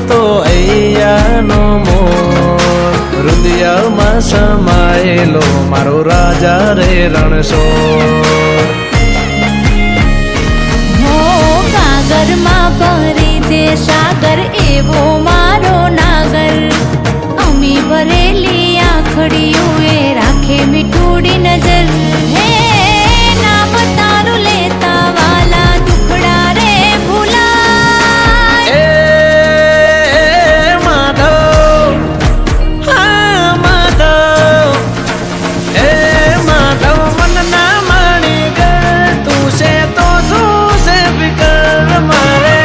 તો અહીંયાનો મોર હૃદયમાં સમાયેલો મારો રાજા રે રણછોડ સાગરમાં ભરી દે સાગર એવો મારો નાગર અમી ભરેલી આખડીઓ એ રાખે મીઠુડી નજર હે નામ તારું લેતા વાલા દુખડા રે ભૂલાય એ માધવ હા માધવ એ માધવ મન ના માણી ગર તું છે તો શું છે ફિકર મારે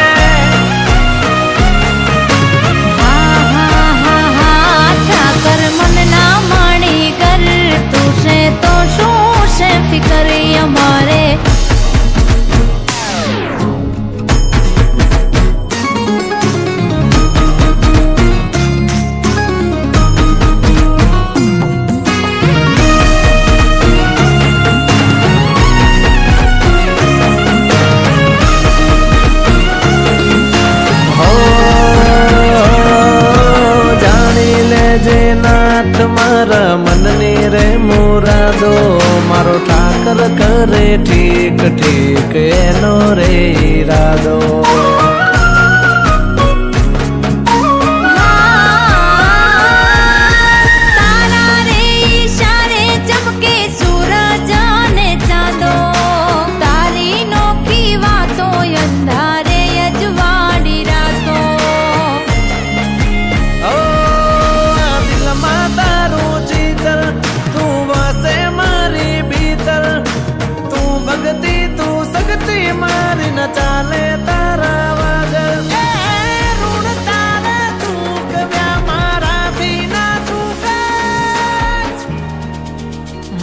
ઠાકર મન ના માણી કર તું છે તો શું છે ફિકર અમારે નાથ મારા મનની રે મુરાદો મારો ઠાકર કરે ઠીક ઠીક એનો રે ઈરાદો તારા રે ઈશારે ચમકે સૂરજ અને ચાંદો તારી નોખી વાતો અંધારે અજવાળી રાતો તારું ચિત્ર તું વસે મારી ભીતર તું ભક્તિ તું શક્તિ મારી ન ચાલે તારા વગર ઋણ તારા ચૂકવ્યા મારાથી ના ચૂકાય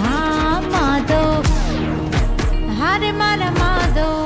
હા માધવ હારે મારા માધવ